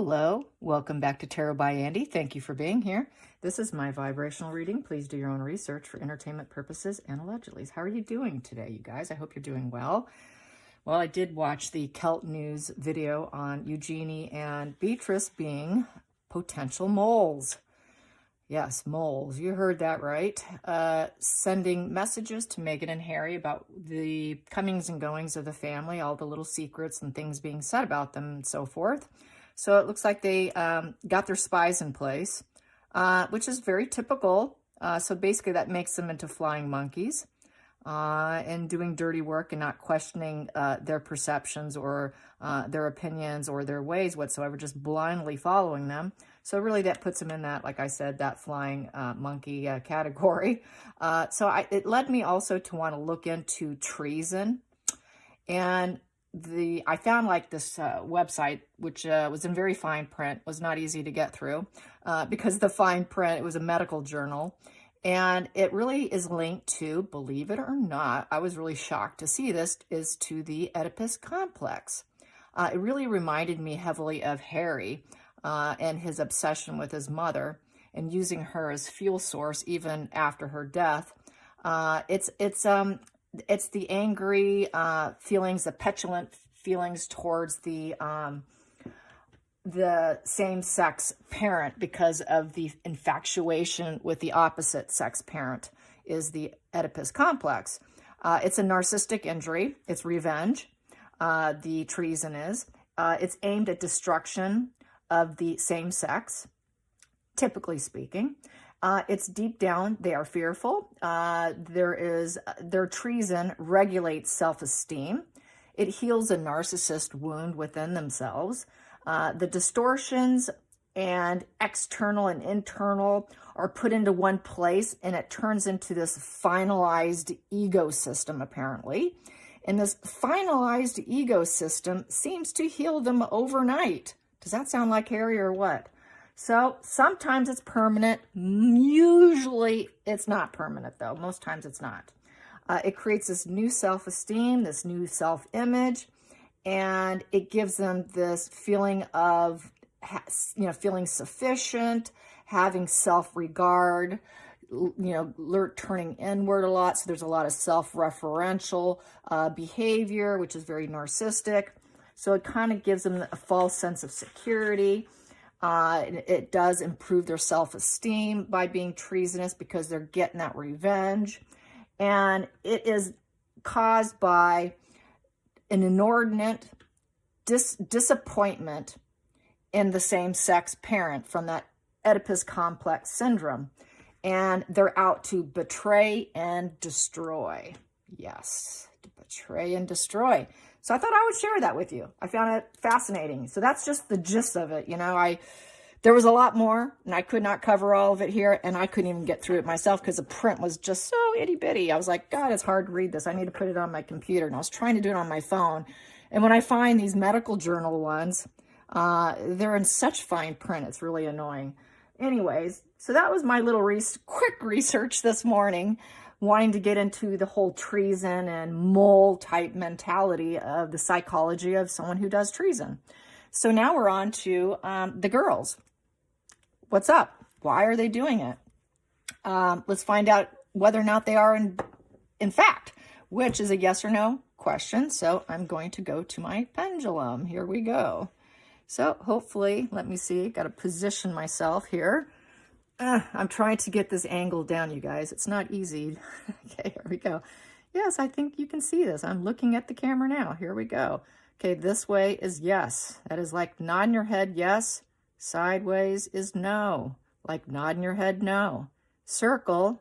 Hello, welcome back to Tarot by Andy. Thank you for being here. This is my vibrational reading. Please do your own research for entertainment purposes and allegedly. How are you doing today, you guys? I hope you're doing well. Well, I did watch the Celt News video on Eugenie and Beatrice being potential moles. Yes, moles. You heard that right. Sending messages to Meghan and Harry about the comings and goings of the family, all the little secrets and things being said about them and so forth. So it looks like they got their spies in place, which is very typical. So basically that makes them into flying monkeys and doing dirty work and not questioning their perceptions or their opinions or their ways whatsoever, just blindly following them. So really that puts them in that, like I said, that flying monkey category. It led me also to want to look into treason. And I found like this website, which was in very fine print, was not easy to get through because the fine print, it was a medical journal. And it really is linked to, believe it or not, I was really shocked to see this, is to the Oedipus complex. It really reminded me heavily of Harry and his obsession with his mother and using her as fuel source even after her death. It's the angry feelings, the petulant feelings towards the same-sex parent because of the infatuation with the opposite sex parent is the Oedipus complex. It's a narcissistic injury. It's revenge. The treason is. It's aimed at destruction of the same sex, typically speaking. It's deep down, they are fearful. Their treason regulates self-esteem. It heals a narcissist wound within themselves. The distortions and external and internal are put into one place and it turns into this finalized ego system, apparently. And this finalized ego system seems to heal them overnight. Does that sound like Harry or what? So sometimes it's permanent. Usually it's not permanent though. Most times it's not. It creates this new self-esteem, this new self-image, and it gives them this feeling of, feeling sufficient, having self-regard, turning inward a lot. So there's a lot of self-referential behavior, which is very narcissistic. So it kind of gives them a false sense of security. It does improve their self-esteem by being treasonous because they're getting that revenge. And it is caused by an inordinate disappointment in the same-sex parent from that Oedipus complex syndrome. And they're out to betray and destroy. Yes, to betray and destroy. So I thought I would share that with you. I found it fascinating. So that's just the gist of it. There was a lot more, and I could not cover all of it here, and I couldn't even get through it myself because the print was just so itty-bitty. I was like, God, it's hard to read this. I need to put it on my computer, and I was trying to do it on my phone. And when I find these medical journal ones, they're in such fine print. It's really annoying. Anyways, so that was my little quick research this morning, wanting to get into the whole treason and mole type mentality of the psychology of someone who does treason. So now we're on to the girls. What's up? Why are they doing it? Let's find out whether or not they are in fact, which is a yes or no question. So I'm going to go to my pendulum. Here we go. So hopefully, let me see, got to position myself here. I'm trying to get this angle down, you guys. It's not easy. Okay, here we go. Yes, I think you can see this. I'm looking at the camera now. Here we go. Okay, this way is yes. That is like nodding your head, yes. Sideways is no. Like nodding your head, no. Circle,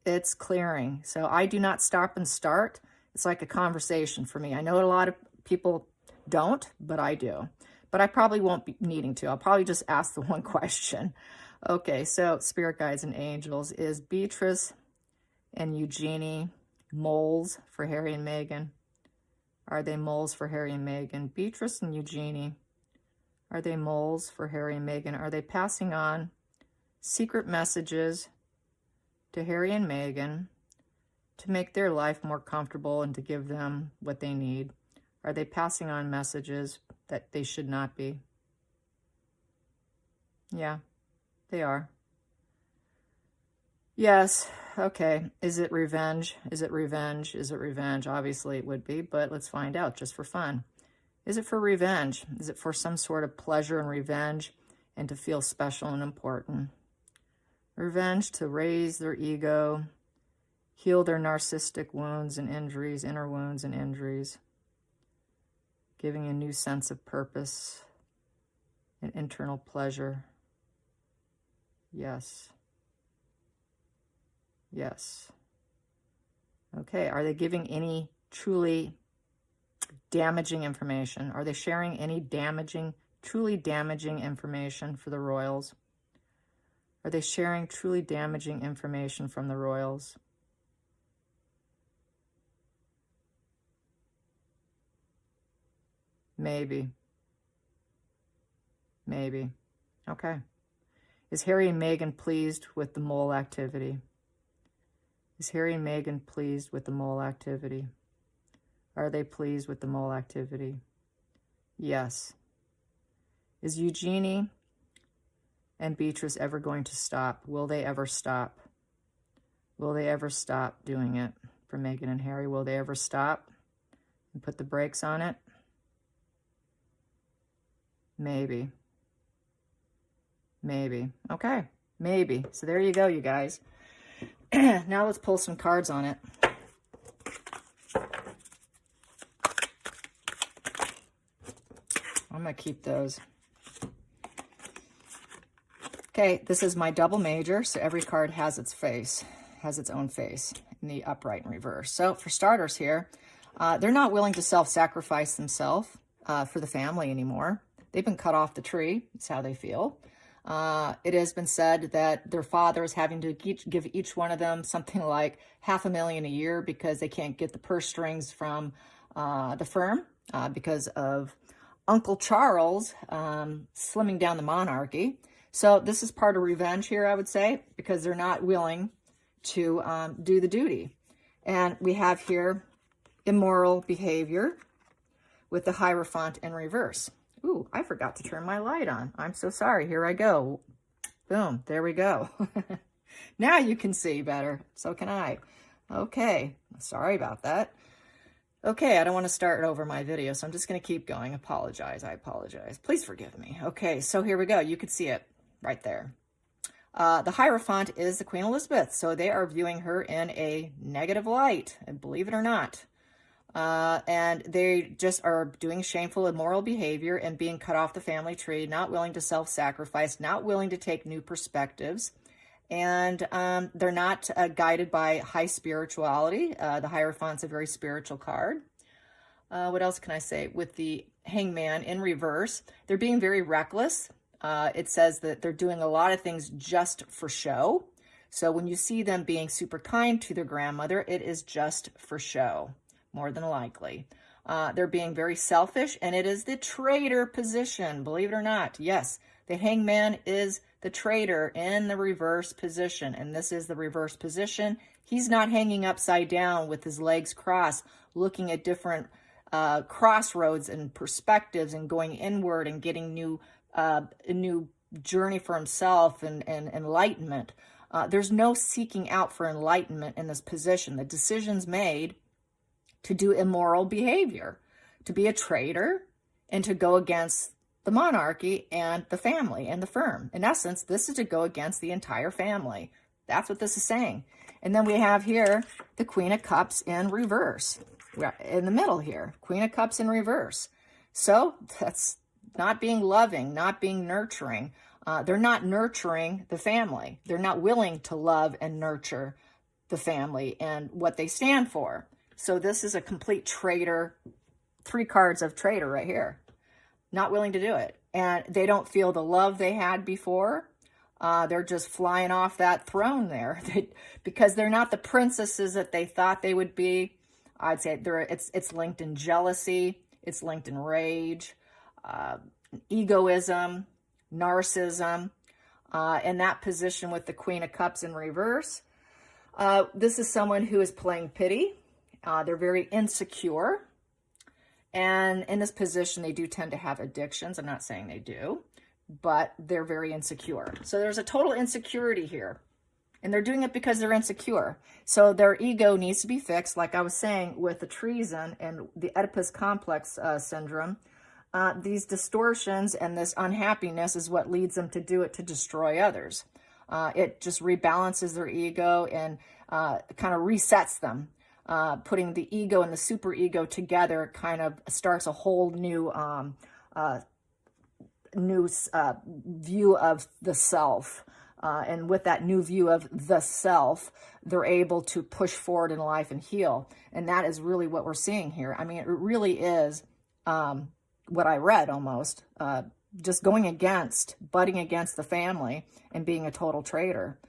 it's clearing. So I do not stop and start. It's like a conversation for me. I know a lot of people don't, but I do. But I probably won't be needing to. I'll probably just ask the one question. Okay, so Spirit Guides and Angels, is Beatrice and Eugenie moles for Harry and Meghan? Are they moles for Harry and Meghan? Beatrice and Eugenie, are they moles for Harry and Meghan? Are they passing on secret messages to Harry and Meghan to make their life more comfortable and to give them what they need? Are they passing on messages that they should not be? Yeah, they are. Yes. Okay. Is it revenge? Is it revenge? Is it revenge? Obviously it would be, but let's find out just for fun. Is it for revenge? Is it for some sort of pleasure and revenge and to feel special and important? Revenge to raise their ego, heal their narcissistic wounds and injuries, inner wounds and injuries, giving a new sense of purpose and internal pleasure. Yes. Yes. Okay, are they giving any truly damaging information? Are they sharing any damaging, truly damaging information for the royals? Are they sharing truly damaging information from the royals? Maybe. Maybe. Okay. Is Harry and Meghan pleased with the mole activity? Is Harry and Meghan pleased with the mole activity? Are they pleased with the mole activity? Yes. Is Eugenie and Beatrice ever going to stop? Will they ever stop? Will they ever stop doing it for Meghan and Harry? Will they ever stop and put the brakes on it? Maybe. Maybe. Okay. Maybe. So there you go, you guys. Now let's pull some cards on it. I'm going to keep those. Okay, this is my double major, so every card has its face, has its own face in the upright and reverse. So for starters here, they're not willing to self-sacrifice themselves for the family anymore. They've been cut off the tree. That's how they feel. It has been said that their father is having to give each one of them something like $500,000 a year because they can't get the purse strings from the firm because of Uncle Charles slimming down the monarchy. So this is part of revenge here, I would say, because they're not willing to do the duty. And we have here immoral behavior with the Hierophant in reverse. Ooh, I forgot to turn my light on. I'm so sorry. Here I go. Boom. There we go. Now you can see better. So can I. Okay. Sorry about that. Okay, I don't want to start over my video, so I'm just going to keep going. I apologize. Please forgive me. Okay, so here we go. You can see it right there. The Hierophant is the Queen Elizabeth, so they are viewing her in a negative light, and believe it or not. And they just are doing shameful, immoral behavior and being cut off the family tree, not willing to self-sacrifice, not willing to take new perspectives. And they're not guided by high spirituality. The Hierophant's a very spiritual card. What else can I say? With the Hangman in reverse, they're being very reckless. It says that they're doing a lot of things just for show. So when you see them being super kind to their grandmother, it is just for show, more than likely. They're being very selfish, and it is the traitor position, believe it or not. Yes, the Hangman is the traitor in the reverse position, and this is the reverse position. He's not hanging upside down with his legs crossed, looking at different crossroads and perspectives and going inward and getting a new journey for himself and enlightenment. There's no seeking out for enlightenment in this position. The decision's made to do immoral behavior, to be a traitor, and to go against the monarchy and the family and the firm. In essence, this is to go against the entire family. That's what this is saying. And then we have here the Queen of Cups in reverse. We're in the middle here, Queen of Cups in reverse. So that's not being loving, not being nurturing. They're not nurturing the family. They're not willing to love and nurture the family and what they stand for. So this is a complete traitor, 3 cards of traitor right here. Not willing to do it. And they don't feel the love they had before. They're just flying off that throne there because they're not the princesses that they thought they would be. I'd say it's linked in jealousy. It's linked in rage, egoism, narcissism. In that position with the Queen of Cups in reverse. This is someone who is playing pity. They're very insecure. And in this position, they do tend to have addictions. I'm not saying they do. but they're very insecure. So there's a total insecurity here. And they're doing it because they're insecure. So their ego needs to be fixed, like I was saying, with the treason and the Oedipus complex syndrome. These distortions and this unhappiness is what leads them to do it, to destroy others. It just rebalances their ego and kind of resets them. Putting the ego and the superego together kind of starts a whole new view of the self. And with that new view of the self, they're able to push forward in life and heal. And that is really what we're seeing here. I mean, it really is what I read almost, just butting against the family and being a total traitor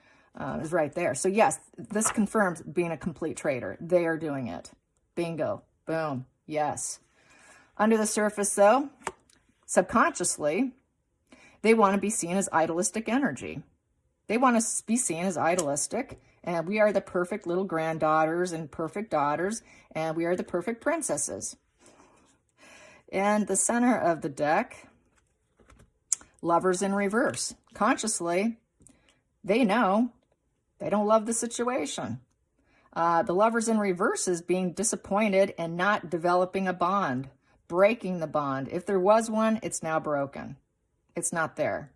is right there. So yes, this confirms being a complete traitor. They are doing it. Bingo. Boom. Yes. Under the surface, though, subconsciously, they want to be seen as idolistic energy. They want to be seen as idolistic, and we are the perfect little granddaughters and perfect daughters, and we are the perfect princesses. And the center of the deck, Lovers in reverse. Consciously, they know they don't love the situation. The Lovers in reverse is being disappointed and not developing a bond, breaking the bond. If there was one, it's now broken. It's not there.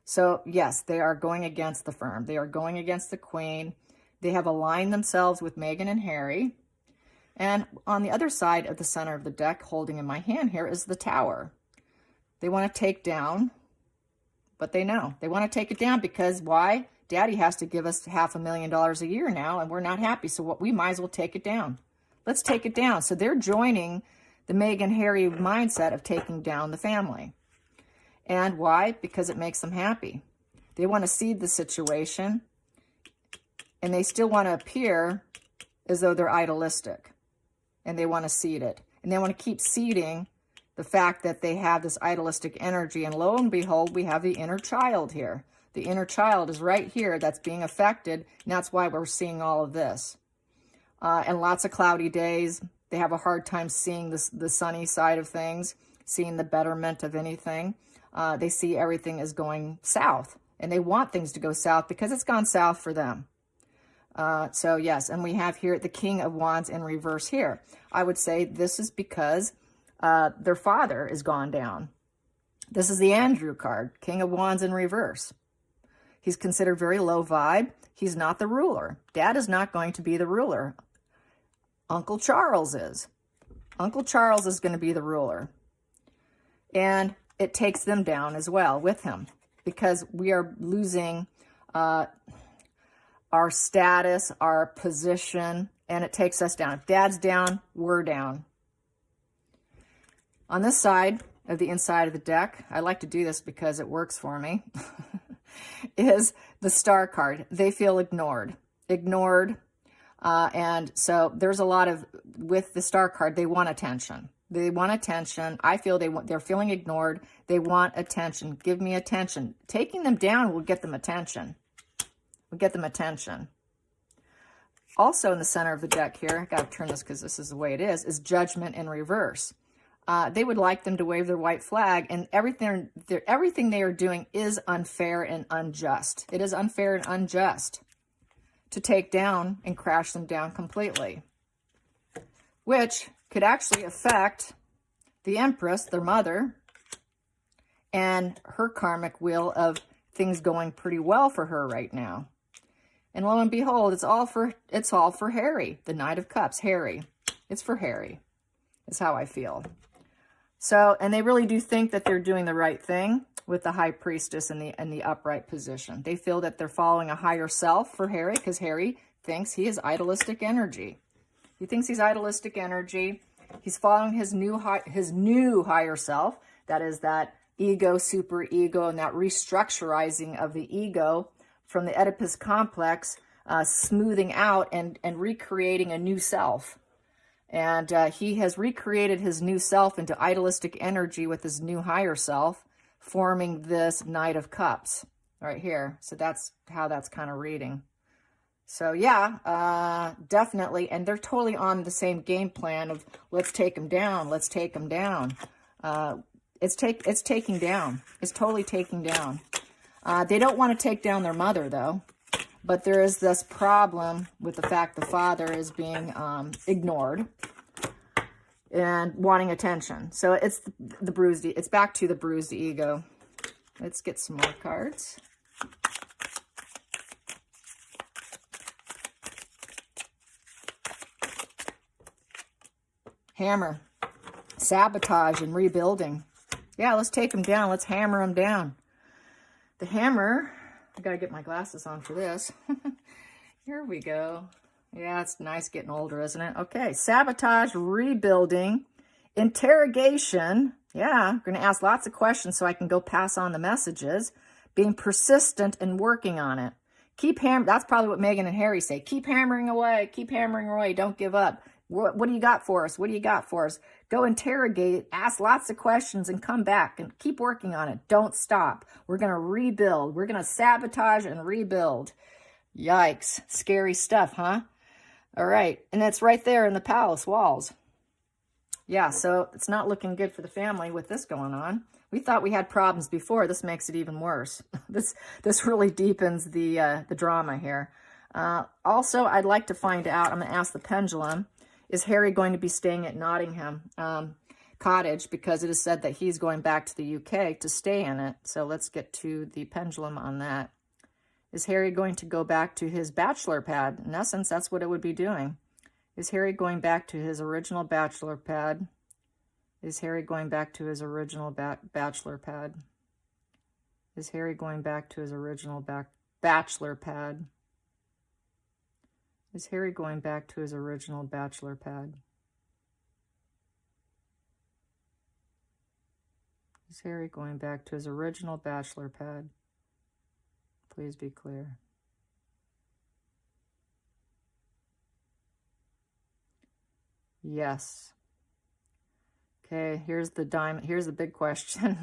So yes, they are going against the firm. They are going against the Queen. They have aligned themselves with Meghan and Harry. And on the other side of the center of the deck, holding in my hand here, is the Tower. They want to take down, but they know. They want to take it down because why? Daddy has to give us $500,000 a year now, and we're not happy, so we might as well take it down. Let's take it down. So they're joining the Meghan-Harry mindset of taking down the family. And why? Because it makes them happy. They want to seed the situation, and they still want to appear as though they're idolistic, and they want to seed it. And they want to keep seeding the fact that they have this idolistic energy. And lo and behold, we have the inner child here. The inner child is right here that's being affected, and that's why we're seeing all of this. And lots of cloudy days. They have a hard time seeing the sunny side of things, seeing the betterment of anything. They see everything is going south, and they want things to go south because it's gone south for them. So yes, and we have here the King of Wands in reverse here. I would say this is because their father is gone down. This is the Andrew card, King of Wands in reverse. He's considered very low vibe. He's not the ruler. Dad is not going to be the ruler. Uncle Charles is. Uncle Charles is going to be the ruler. And it takes them down as well with him because we are losing our status, our position, and it takes us down. If Dad's down, we're down. On this side of the inside of the deck, I like to do this because it works for me, is the Star card. They feel ignored. And so there's a lot of, with the Star card, they want attention. They want attention. I feel they're feeling ignored. They want attention. Give me attention. Taking them down will get them attention. Will get them attention. Also in the center of the deck here, I got to turn this because this is the way it is Judgment in reverse. They would like them to wave their white flag, and everything they are doing is unfair and unjust. It is unfair and unjust to take down and crash them down completely, which could actually affect the Empress, their mother, and her karmic wheel of things going pretty well for her right now. And lo and behold, it's all for Harry, the Knight of Cups, Harry. It's for Harry. Is how I feel. So, and they really do think that they're doing the right thing with the High Priestess in the upright position. They feel that they're following a higher self for Harry because Harry thinks he is idolistic energy. He thinks he's idolistic energy. He's following his new higher self. That is that ego, super ego, and that restructurizing of the ego from the Oedipus complex, smoothing out and recreating a new self. And he has recreated his new self into idolistic energy with his new higher self, forming this Knight of Cups right here. So that's how that's kind of reading. So yeah, definitely. And they're totally on the same game plan of let's take them down. Let's take them down. It's taking down. It's totally taking down. They don't want to take down their mother, though. But there is this problem with the fact the father is being ignored and wanting attention. So it's the bruised. It's back to the bruised ego. Let's get some more cards. Hammer. Sabotage and rebuilding. Yeah, let's take them down. Let's hammer them down. The hammer, I got to get my glasses on for this. Here we go. Yeah, it's nice getting older, isn't it? Okay, sabotage, rebuilding, interrogation. Yeah, I'm going to ask lots of questions so I can go pass on the messages. Being persistent and working on it. Keep hammering. That's probably what Meghan and Harry say. Keep hammering away. Keep hammering away. Don't give up. What do you got for us? What do you got for us? Go interrogate, ask lots of questions, and come back and keep working on it. Don't stop. We're going to rebuild. We're going to sabotage and rebuild. Yikes. Scary stuff, huh? All right. And that's right there in the palace walls. Yeah, so it's not looking good for the family with this going on. We thought we had problems before. This makes it even worse. This really deepens the drama here. Also, I'd like to find out, I'm going to ask the pendulum, is Harry going to be staying at Nottingham Cottage? Because it is said that he's going back to the UK to stay in it. So let's get to the pendulum on that. Is Harry going to go back to his bachelor pad? In essence, that's what it would be doing. Is Harry going back to his original bachelor pad? Is Harry going back to his original bachelor pad? Is Harry going back to his original bachelor pad? Is Harry going back to his original bachelor pad? Is Harry going back to his original bachelor pad? Please be clear. Yes. Okay, here's the diamond. Here's the big question.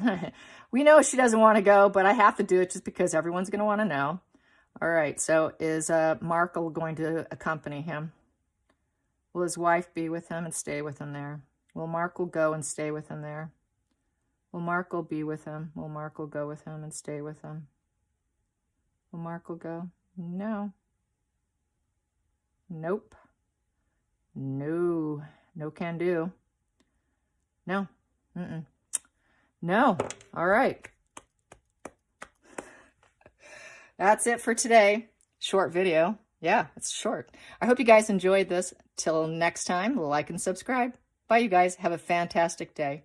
We know she doesn't want to go, but I have to do it just because everyone's going to want to know. All right, so is Markle going to accompany him? Will his wife be with him and stay with him there? Will Markle go and stay with him there? Will Markle be with him? Will Markle go with him and stay with him? Will Markle go? No. Nope. No. No can do. No. Mm-mm. No. All right. That's it for today. Short video. Yeah, it's short. I hope you guys enjoyed this. Till next time, like and subscribe. Bye, you guys. Have a fantastic day.